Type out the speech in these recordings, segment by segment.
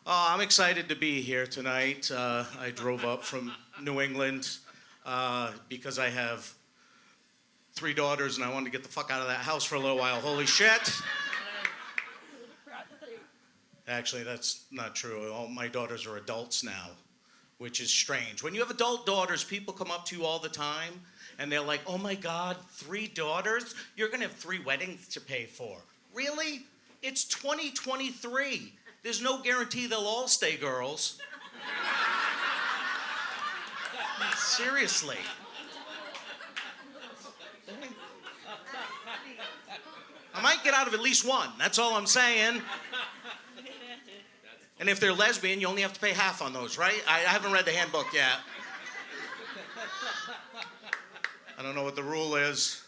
I'm excited to be here tonight. I drove up from New England because I have three daughters and I wanted to get the fuck out of that house for a little while. Holy shit. Actually, that's not true. All my daughters are adults now, which is strange. When you have adult daughters, people come up to you all the time and they're like, oh my God, three daughters? You're going to have three weddings to pay for. Really? It's 2023. There's no guarantee they'll all stay girls. Seriously. I might get out of at least one. That's all I'm saying. And if they're lesbian, you only have to pay half on those, right? I haven't read the handbook yet. I don't know what the rule is.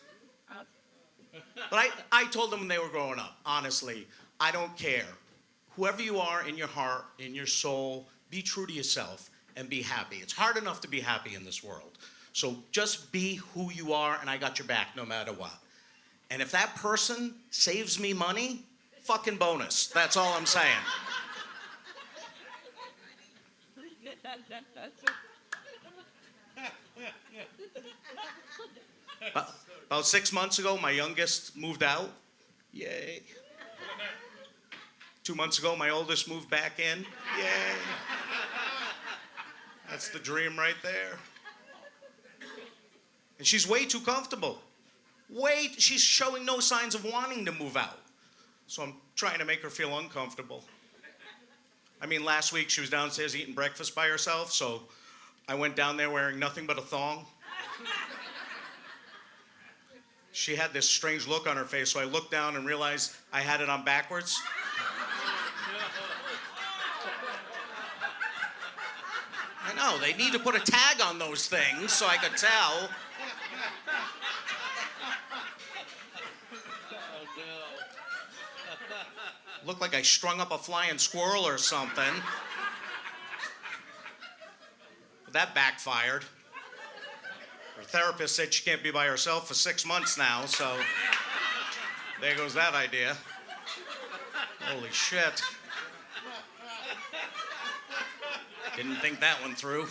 But I told them when they were growing up, honestly, I don't care. Whoever you are in your heart, in your soul, be true to yourself and be happy. It's hard enough to be happy in this world. So just be who you are, and I got your back no matter what. And if that person saves me money, fucking bonus. That's all I'm saying. About 6 months ago, my youngest moved out. Yay. 2 months ago, my oldest moved back in. Yay. That's the dream right there. And she's way too comfortable. She's showing no signs of wanting to move out. So I'm trying to make her feel uncomfortable. I mean, last week she was downstairs eating breakfast by herself, so I went down there wearing nothing but a thong. She had this strange look on her face, so I looked down and realized I had it on backwards. I know, they need to put a tag on those things so I could tell. Looked like I strung up a flying squirrel or something. But that backfired. Her therapist said she can't be by herself for 6 months now, so there goes that idea. Holy shit. Didn't think that one through.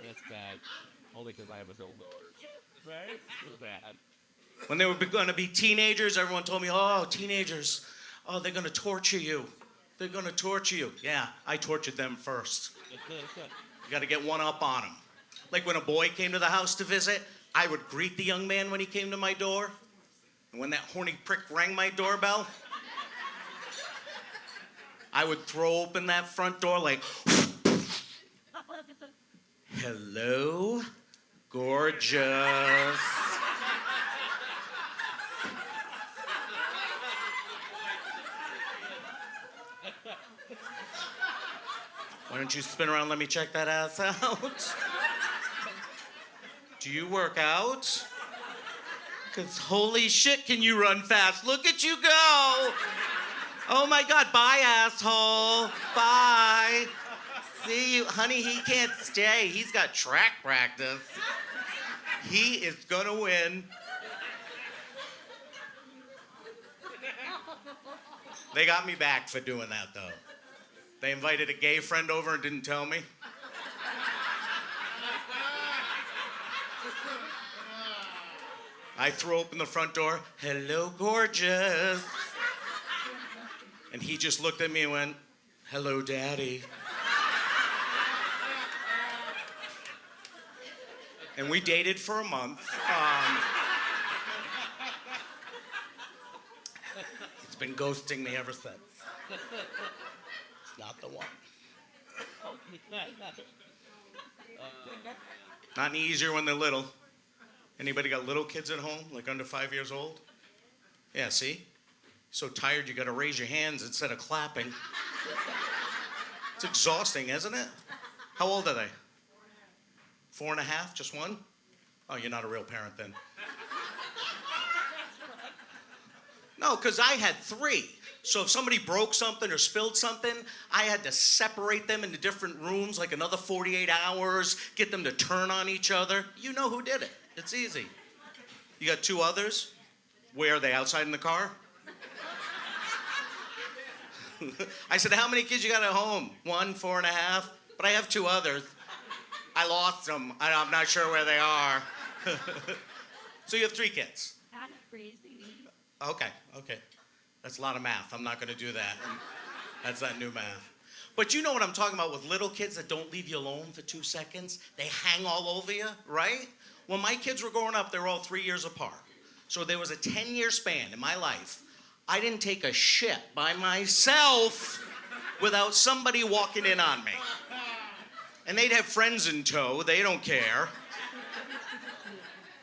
That's bad. Only because I have a old daughter. Right? It's bad. When they were going to be teenagers, everyone told me, oh, teenagers, oh, they're going to torture you. They're going to torture you. Yeah, I tortured them first. You got to get one up on them. Like when a boy came to the house to visit, I would greet the young man when he came to my door. And when that horny prick rang my doorbell, I would throw open that front door like, hello, gorgeous. Why don't you spin around and let me check that ass out? Do you work out? Because holy shit, can you run fast? Look at you go. Oh my God, bye, asshole. Bye. See you. Honey, he can't stay. He's got track practice. He is gonna win. They got me back for doing that, though. They invited a gay friend over and didn't tell me. I threw open the front door. Hello, gorgeous. And he just looked at me and went, hello, daddy. And we dated for a month. He's been ghosting me ever since. It's not the one. Not any easier when they're little. Anybody got little kids at home, like under 5 years old? Yeah, see? So tired you gotta raise your hands instead of clapping. It's exhausting, isn't it? How old are they? 4.5, just one? Oh, you're not a real parent then. No, because I had 3. So if somebody broke something or spilled something, I had to separate them into different rooms, like another 48 hours, get them to turn on each other. You know who did it. It's easy. You got 2 others? Where are they, outside in the car? I said, how many kids you got at home? 1, 4.5. But I have 2 others. I lost them. I'm not sure where they are. So you have 3 kids? That's crazy. Okay. That's a lot of math. I'm not going to do that. That's that new math. But you know what I'm talking about with little kids that don't leave you alone for 2 seconds? They hang all over you, right? When my kids were growing up, they were all 3 years apart. So there was a 10-year span in my life. I didn't take a shit by myself without somebody walking in on me. And they'd have friends in tow. They don't care.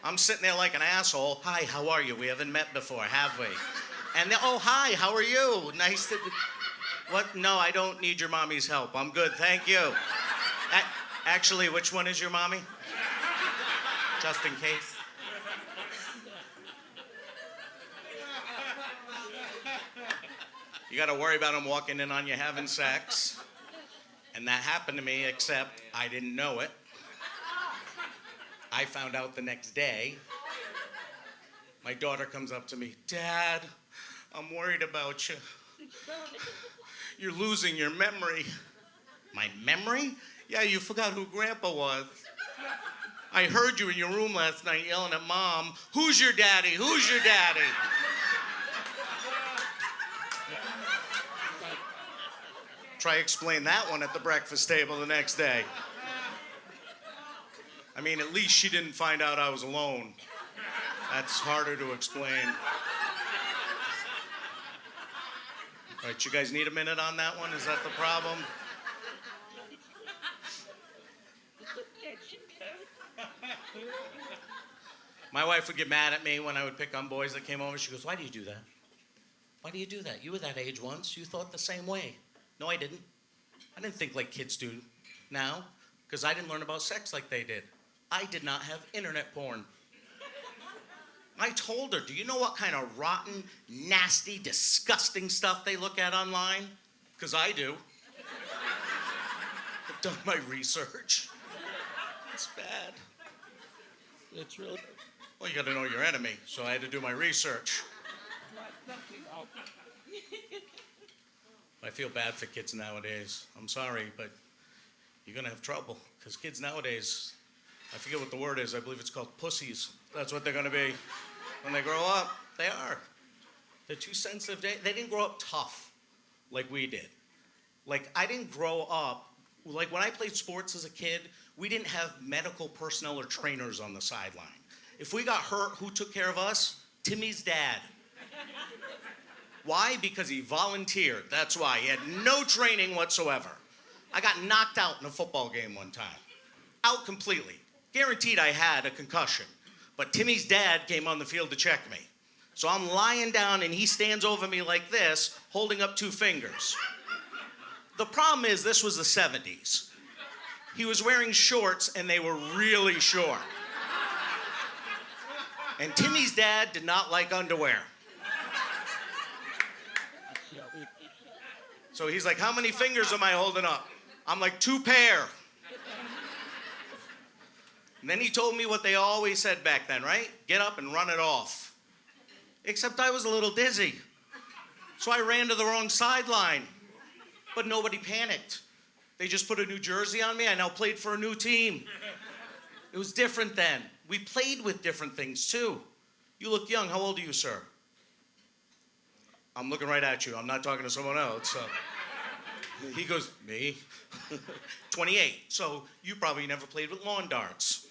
I'm sitting there like an asshole. Hi, how are you? We haven't met before, have we? And they, oh, hi, how are you? Nice to... What? No, I don't need your mommy's help. I'm good, thank you. Actually, which one is your mommy? Just in case. You got to worry about them walking in on you having sex. And that happened to me, except I didn't know it. I found out the next day. My daughter comes up to me, Dad, I'm worried about you. You're losing your memory. My memory? Yeah, you forgot who Grandpa was. I heard you in your room last night yelling at Mom, who's your daddy? Who's your daddy? Try explain that one at the breakfast table the next day. I mean, at least she didn't find out I was alone. That's harder to explain. All right, you guys need a minute on that one? Is that the problem? My wife would get mad at me when I would pick on boys that came over. She goes, why do you do that? Why do you do that? You were that age once. You thought the same way. No, I didn't. I didn't think like kids do now because I didn't learn about sex like they did. I did not have internet porn. I told her, do you know what kind of rotten, nasty, disgusting stuff they look at online? Because I do. I've done my research. It's bad. It's really... Well, you got to know your enemy, so I had to do my research. I feel bad for kids nowadays. I'm sorry, but you're going to have trouble. Because kids nowadays, I forget what the word is. I believe it's called pussies. That's what they're going to be. When they grow up, they are. They're too sensitive. They didn't grow up tough like we did. Like, I didn't grow up, like when I played sports as a kid, we didn't have medical personnel or trainers on the sideline. If we got hurt, who took care of us? Timmy's dad. Why? Because he volunteered. That's why. He had no training whatsoever. I got knocked out in a football game one time. Out completely. Guaranteed I had a concussion. But Timmy's dad came on the field to check me. So I'm lying down and he stands over me like this, holding up 2 fingers. The problem is this was the 70s. He was wearing shorts and they were really short. And Timmy's dad did not like underwear. So he's like, how many fingers am I holding up? I'm like, 2 pair. And then he told me what they always said back then, right? Get up and run it off. Except I was a little dizzy. So I ran to the wrong sideline. But nobody panicked. They just put a new jersey on me. I now played for a new team. It was different then. We played with different things too. You look young. How old are you, sir? I'm looking right at you. I'm not talking to someone else. He goes, me? 28. So you probably never played with lawn darts.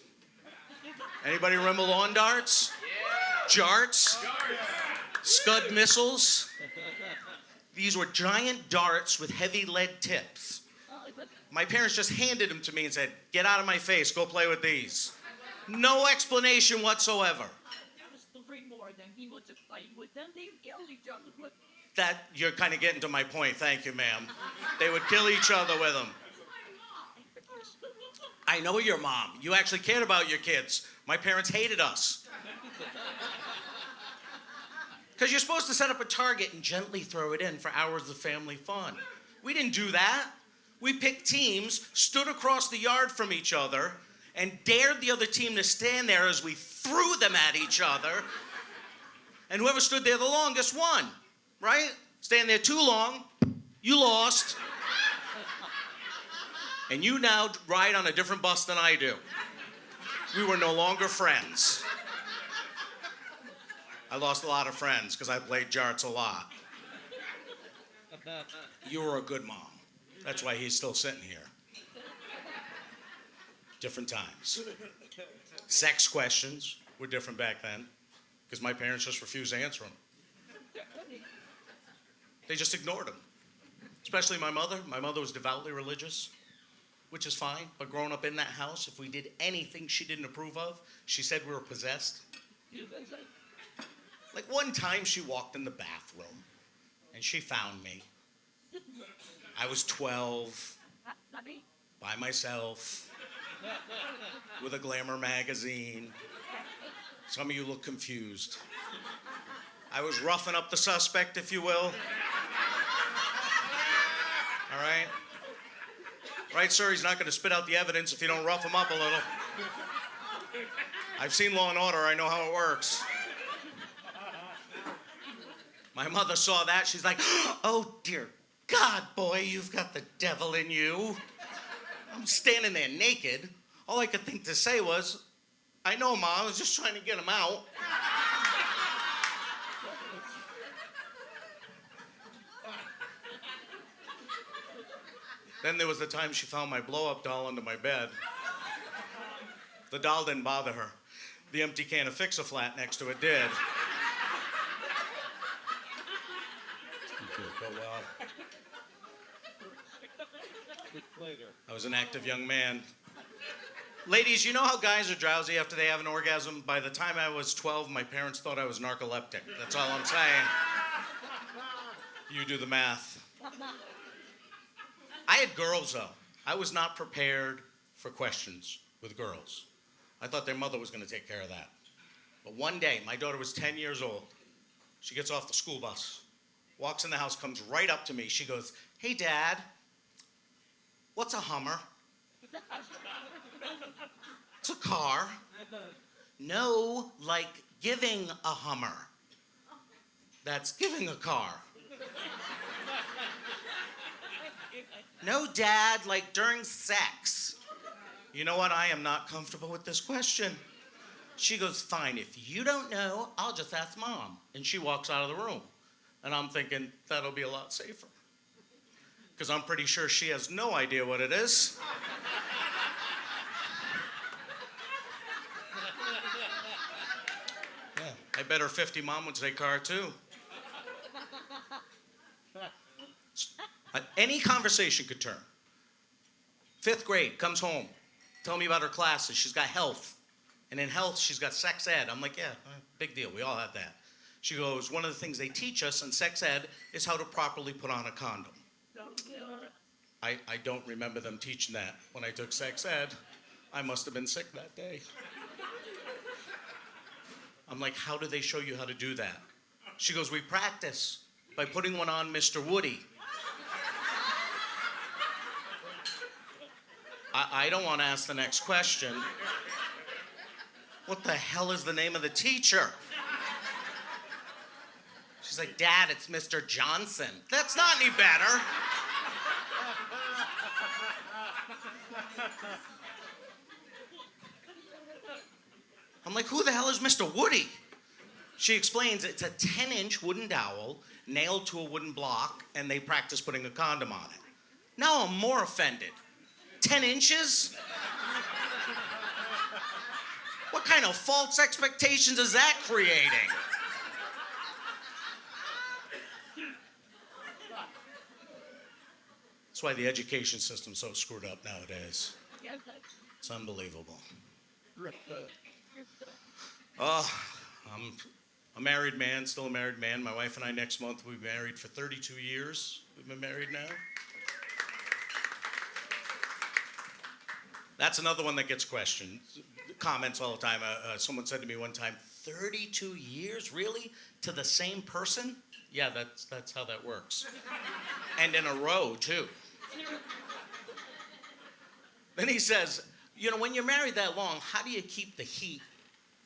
Anybody remember lawn darts? Yeah. Jarts? Scud missiles? These were giant darts with heavy lead tips. My parents just handed them to me and said, get out of my face, go play with these. No explanation whatsoever. He was to fight with them. They killed each other with. That, you're kind of getting to my point. Thank you, ma'am. They would kill each other with them. I know your mom. You actually cared about your kids. My parents hated us. Because you're supposed to set up a target and gently throw it in for hours of family fun. We didn't do that. We picked teams, stood across the yard from each other, and dared the other team to stand there as we threw them at each other. And whoever stood there the longest won, right? Stand there too long, You lost. And you now ride on a different bus than I do. We were no longer friends. I lost a lot of friends because I played jarts a lot. You were a good mom. That's why he's still sitting here. Different times. Sex questions were different back then because my parents just refused to answer them. They just ignored them. Especially my mother. My mother was devoutly religious, which is fine. But growing up in that house, if we did anything she didn't approve of, she said we were possessed. Like one time she walked in the bathroom and she found me. I was 12, by myself, with a Glamour magazine. Some of you look confused. I was roughing up the suspect, if you will. All right? Right, sir? He's not going to spit out the evidence if you don't rough him up a little. I've seen Law and Order. I know how it works. My mother saw that. She's like, oh, dear God, boy, you've got the devil in you. I'm standing there naked. All I could think to say was, I know, Mom, I was just trying to get him out. Then there was the time she found my blow-up doll under my bed. The doll didn't bother her. The empty can of Fix-A-Flat next to it did. Go well. I was an active young man. Ladies, you know how guys are drowsy after they have an orgasm? By the time I was 12, my parents thought I was narcoleptic. That's all I'm saying. You do the math. I had girls, though. I was not prepared for questions with girls. I thought their mother was going to take care of that. But one day, my daughter was 10 years old. She gets off the school bus, walks in the house, comes right up to me. She goes, hey, Dad, what's a Hummer? It's a car. No, like giving a Hummer. That's giving a car. No, Dad, like during sex. You know what? I am not comfortable with this question. She goes, fine, if you don't know, I'll just ask Mom. And she walks out of the room. And I'm thinking, that'll be a lot safer. Because I'm pretty sure she has no idea what it is. Yeah, I bet her 50 mom would say car too. Any conversation could turn. 5th grade, comes home, tell me about her classes. She's got health. And in health, she's got sex ed. I'm like, yeah, big deal. We all have that. She goes, one of the things they teach us in sex ed is how to properly put on a condom. I don't remember them teaching that when I took sex ed. I must have been sick that day. I'm like, how do they show you how to do that? She goes, we practice by putting one on Mr. Woody. I don't want to ask the next question. What the hell is the name of the teacher? She's like, Dad, it's Mr. Johnson. That's not any better. I'm like, who the hell is Mr. Woody? She explains it's a 10-inch wooden dowel nailed to a wooden block, and they practice putting a condom on it. Now I'm more offended. 10 inches? What kind of false expectations is that creating? That's why the education system's so screwed up nowadays. It's unbelievable. I'm a married man, still a married man. My wife and I next month will be married for 32 years. We've been married now. That's another one that gets questioned, comments all the time. Someone said to me one time, 32 years, really? To the same person? Yeah, that's how that works. And in a row, too. Then he says, you know, when you're married that long, how do you keep the heat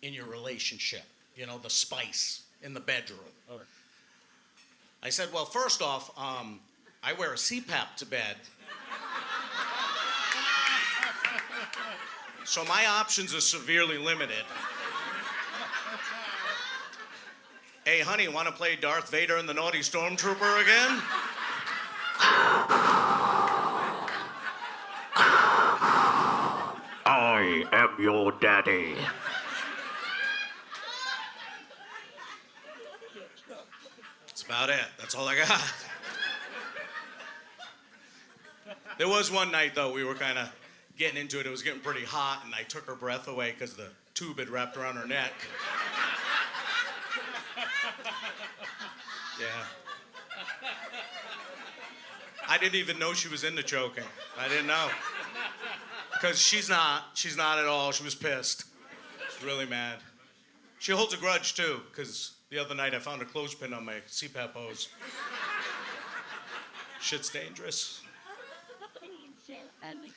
in your relationship? You know, the spice in the bedroom. I said, well, first off, I wear a CPAP to bed. So my options are severely limited. Hey, honey, want to play Darth Vader and the Naughty Stormtrooper again? I am your daddy. That's about it. That's all I got. There was one night, though, we were kind of getting into it. It was getting pretty hot, and I took her breath away because the tube had wrapped around her neck. Yeah. I didn't even know she was into choking. I didn't know. Because she's not at all. She was pissed. She's really mad. She holds a grudge, too, because the other night I found a clothespin on my CPAP hose. Shit's dangerous.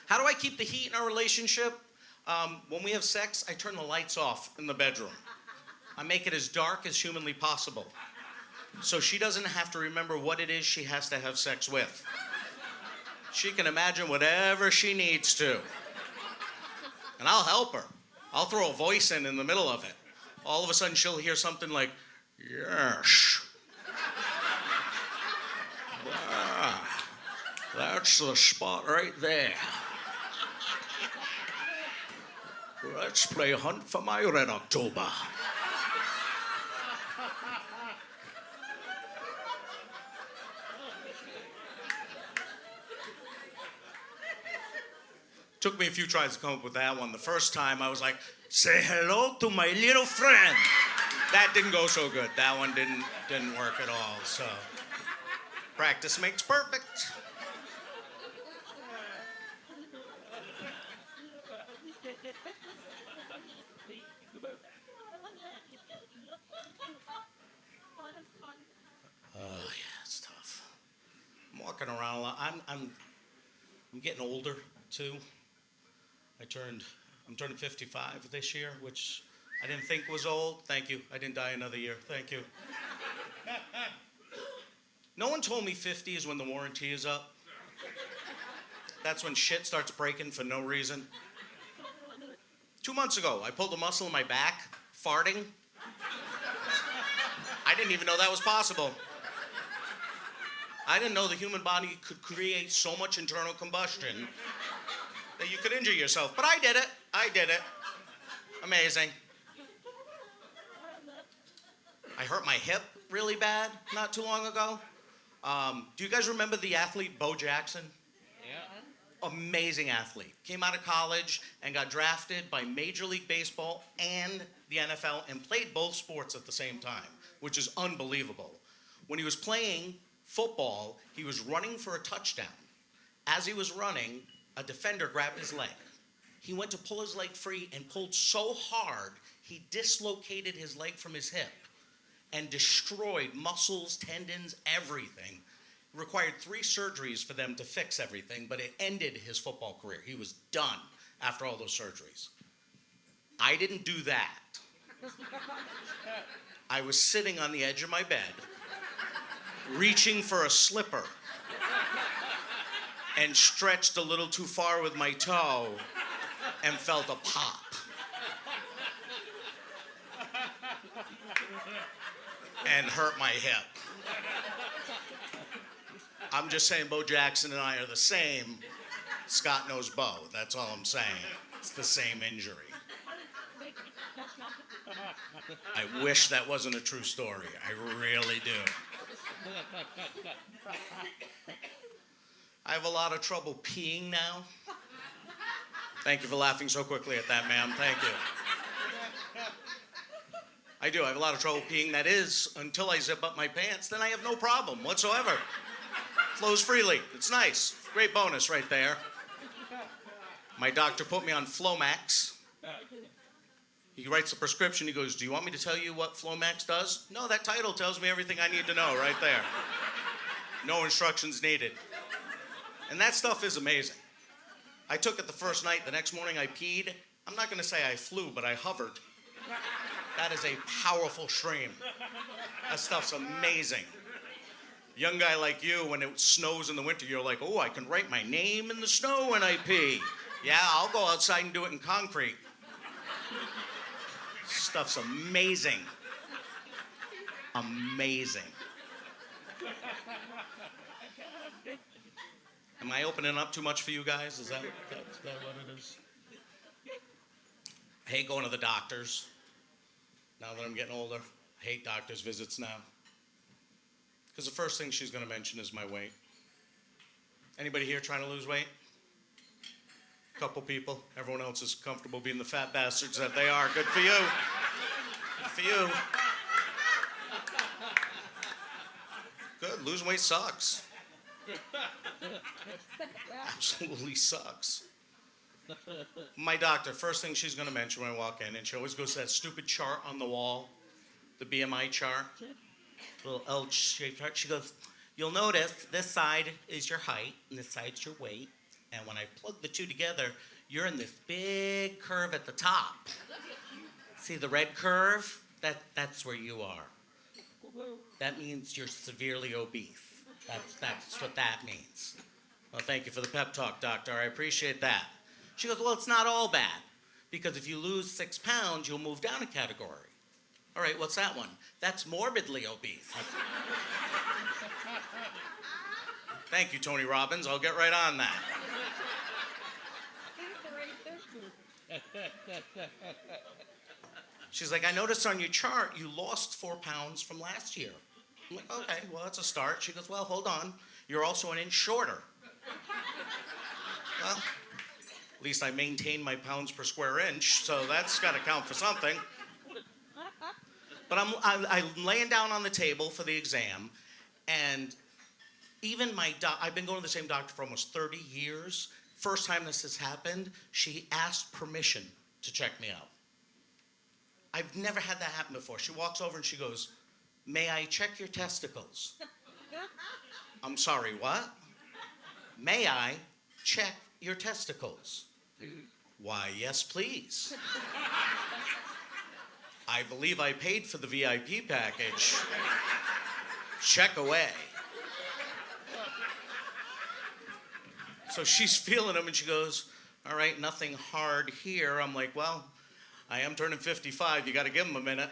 How do I keep the heat in our relationship? When we have sex, I turn the lights off in the bedroom. I make it as dark as humanly possible. So she doesn't have to remember what it is she has to have sex with. She can imagine whatever she needs to. And I'll help her. I'll throw a voice in the middle of it. All of a sudden she'll hear something like, yes. Ah, that's the spot right there. Let's play Hunt for My Red October. Took me a few tries to come up with that one. The first time I was like, say hello to my little friend. That didn't go so good. That one didn't work at all. So practice makes perfect. Oh yeah, it's tough. I'm walking around a lot. I'm getting older too. I'm turning 55 this year, which I didn't think was old. Thank you. I didn't die another year. Thank you. No one told me 50 is when the warranty is up. That's when shit starts breaking for no reason. 2 months ago, I pulled a muscle in my back, farting. I didn't even know that was possible. I didn't know the human body could create so much internal combustion that you could injure yourself. But I did it. Amazing. I hurt my hip really bad not too long ago. Do you guys remember the athlete Bo Jackson? Yeah. Amazing athlete. Came out of college and got drafted by Major League Baseball and the NFL and played both sports at the same time, which is unbelievable. When he was playing football, he was running for a touchdown. As he was running, a defender grabbed his leg. He went to pull his leg free and pulled so hard, he dislocated his leg from his hip and destroyed muscles, tendons, everything. It required 3 surgeries for them to fix everything, but it ended his football career. He was done after all those surgeries. I didn't do that. I was sitting on the edge of my bed, reaching for a slipper, and stretched a little too far with my toe and felt a pop. And hurt my hip. I'm just saying Bo Jackson and I are the same. Scott knows Bo. That's all I'm saying. It's the same injury. I wish that wasn't a true story. I really do. I have a lot of trouble peeing now. Thank you for laughing so quickly at that, ma'am. Thank you. I do. I have a lot of trouble peeing. That is, until I zip up my pants, then I have no problem whatsoever. Flows freely. It's nice. Great bonus right there. My doctor put me on Flomax. He writes the prescription. He goes, do you want me to tell you what Flomax does? No, that title tells me everything I need to know right there. No instructions needed. And that stuff is amazing. I took it the first night. The next morning I peed. I'm not going to say I flew, but I hovered. That is a powerful stream. That stuff's amazing. Young guy like you, when it snows in the winter, you're like, oh, I can write my name in the snow when I pee. Yeah, I'll go outside and do it in concrete. Stuff's amazing. Amazing. Am I opening up too much for you guys? Is that what it is? I hate going to the doctors. Now that I'm getting older, I hate doctor's visits now. Because the first thing she's going to mention is my weight. Anybody here trying to lose weight? Couple people. Everyone else is comfortable being the fat bastards that they are. Good for you. Good for you. Good. Losing weight sucks. Absolutely sucks. My doctor, first thing she's going to mention when I walk in, and she always goes to that stupid chart on the wall, the BMI chart, little L-shaped chart. She goes, you'll notice this side is your height, and this side's your weight, and when I plug the two together, you're in this big curve at the top. See the red curve? That's where you are. That means you're severely obese. That's what that means. Well, thank you for the pep talk, doctor. I appreciate that. She goes, well, it's not all bad, because if you lose 6 pounds, you'll move down a category. All right, what's that one? That's morbidly obese. Thank you, Tony Robbins. I'll get right on that. She's like, I noticed on your chart you lost 4 pounds from last year. I'm like, okay, well, that's a start. She goes, well, hold on. You're also an inch shorter. Well, at least I maintain my pounds per square inch, so that's got to count for something. But I'm laying down on the table for the exam, and even I've been going to the same doctor for almost 30 years. First time this has happened, she asked permission to check me out. I've never had that happen before. She walks over and she goes, may I check your testicles? I'm sorry, what? May I check your testicles? Why, yes, please. I believe I paid for the VIP package. Check away. So she's feeling them and she goes, all right, nothing hard here. I'm like, well, I am turning 55. You got to give him a minute.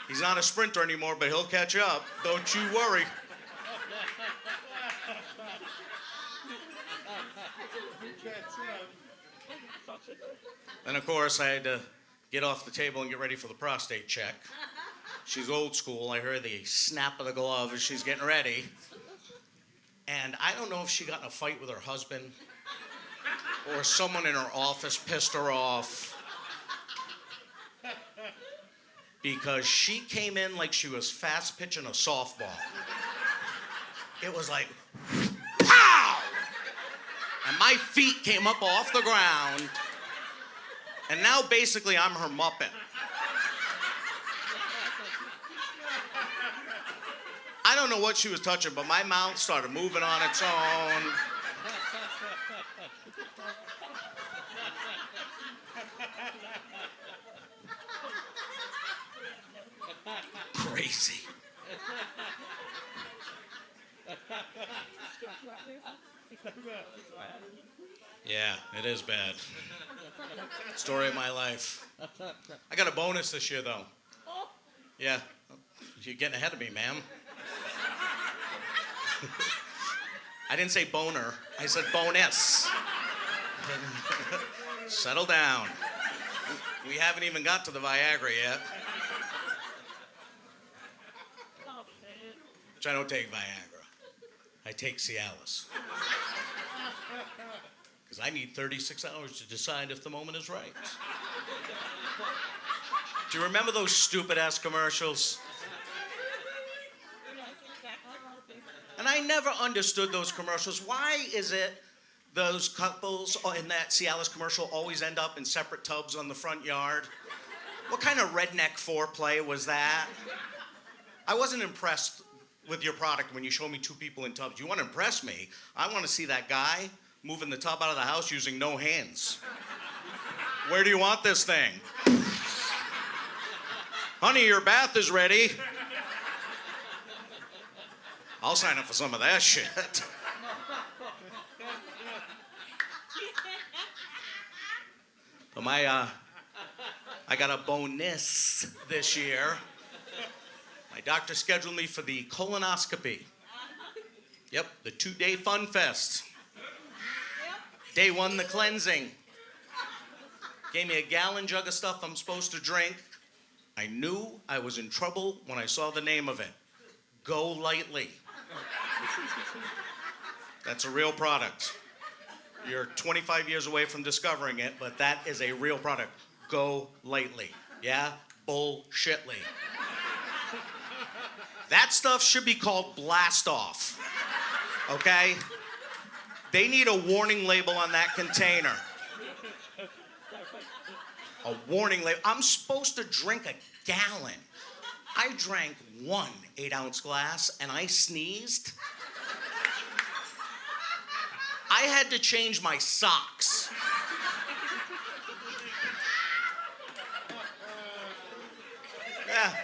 He's not a sprinter anymore, but he'll catch up. Don't you worry. And of course, I had to get off the table and get ready for the prostate check. She's old school. I heard the snap of the glove as she's getting ready. And I don't know if she got in a fight with her husband or someone in her office pissed her off, because she came in like she was fast pitching a softball. It was like, pow! And my feet came up off the ground, and now basically I'm her Muppet. I don't know what she was touching, but my mouth started moving on its own. Crazy. Yeah, it is bad. Story of my life. I got a bonus this year, though. Yeah. You're getting ahead of me, ma'am. I didn't say boner. I said bonus. Settle down. We haven't even got to the Viagra yet. Which I don't take Viagra. I take Cialis. Because I need 36 hours to decide if the moment is right. Do you remember those stupid-ass commercials? And I never understood those commercials. Why is it those couples in that Cialis commercial always end up in separate tubs on the front yard? What kind of redneck foreplay was that? I wasn't impressed with your product when you showed me two people in tubs. You want to impress me? I want to see that guy moving the tub out of the house using no hands. Where do you want this thing? Honey, your bath is ready. I'll sign up for some of that shit. But I got a bonus this year. My doctor scheduled me for the colonoscopy. Yep, the 2-day fun fest. Day 1, the cleansing. Gave me a gallon jug of stuff I'm supposed to drink. I knew I was in trouble when I saw the name of it. Go Lightly. That's a real product. You're 25 years away from discovering it, but that is a real product. Go Lightly. Yeah? Bullshitly. That stuff should be called Blast Off. Okay? They need a warning label on that container. A warning label. I'm supposed to drink a gallon. I drank 1 8-ounce glass and I sneezed. I had to change my socks. Yeah.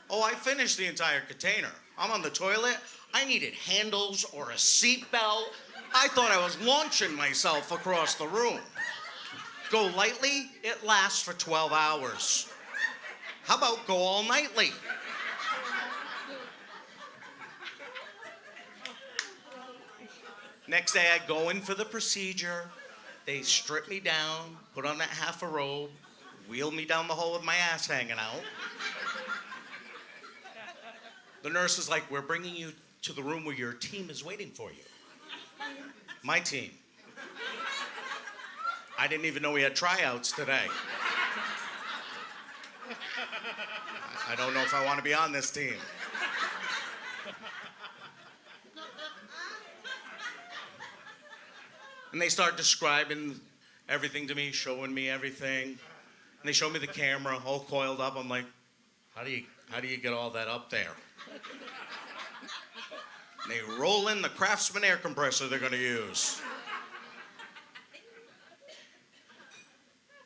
Oh, I finished the entire container. I'm on the toilet. I needed handles or a seatbelt. I thought I was launching myself across the room. Go Lightly, it lasts for 12 hours. How about Go All Nightly? Next day, I go in for the procedure. They strip me down, put on that half a robe, wheel me down the hall with my ass hanging out. The nurse is like, we're bringing you to the room where your team is waiting for you. My team. I didn't even know we had tryouts today. I don't know if I want to be on this team. And they start describing everything to me, showing me everything. And they show me the camera all coiled up. I'm like, how do you get all that up there? And they roll in the Craftsman air compressor they're going to use.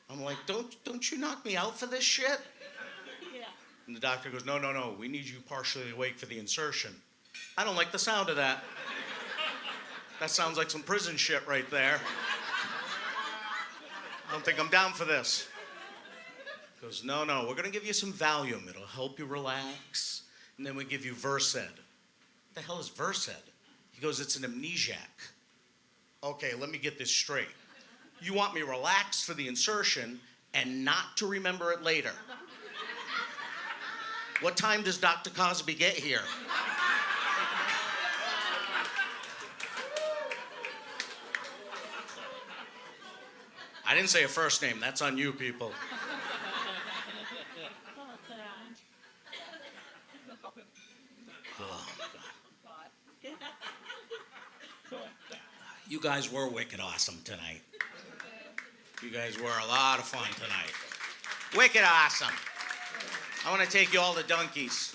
I'm like, don't you knock me out for this shit? Yeah. And the doctor goes, no, we need you partially awake for the insertion. I don't like the sound of that. That sounds like some prison shit right there. I don't think I'm down for this. He goes, no, we're going to give you some Valium. It'll help you relax. And then we give you Versed. What the hell is Versed? He goes, it's an amnesiac. Okay, let me get this straight. You want me relaxed for the insertion and not to remember it later. What time does Dr. Cosby get here? I didn't say a first name. That's on you people. Oh, God. You guys were wicked awesome tonight. You guys were a lot of fun tonight. Wicked awesome. I want to take you all to Donkeys.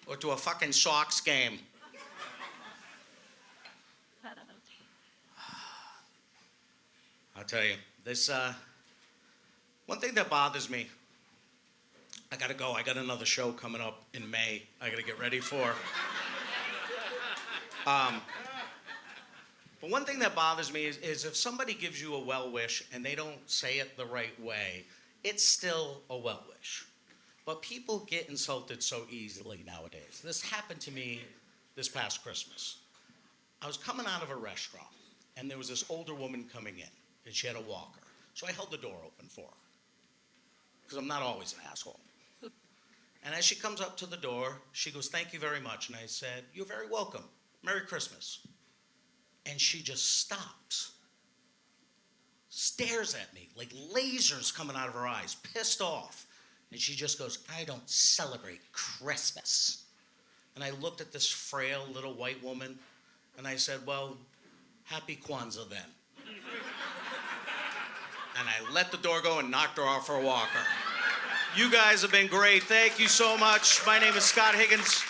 Or to a fucking Sox game. I'll tell you, this, one thing that bothers me, I gotta go. I got another show coming up in May I gotta get ready for. But one thing that bothers me is if somebody gives you a well wish and they don't say it the right way, it's still a well wish. But people get insulted so easily nowadays. This happened to me this past Christmas. I was coming out of a restaurant and there was this older woman coming in and she had a walker. So I held the door open for her because I'm not always an asshole. And as she comes up to the door, she goes, "Thank you very much." And I said, "You're very welcome. Merry Christmas." And she just stops, stares at me like lasers coming out of her eyes, pissed off. And she just goes, "I don't celebrate Christmas." And I looked at this frail little white woman and I said, "Well, happy Kwanzaa then." And I let the door go and knocked her off her walker. You guys have been great. Thank you so much. My name is Scott Higgins.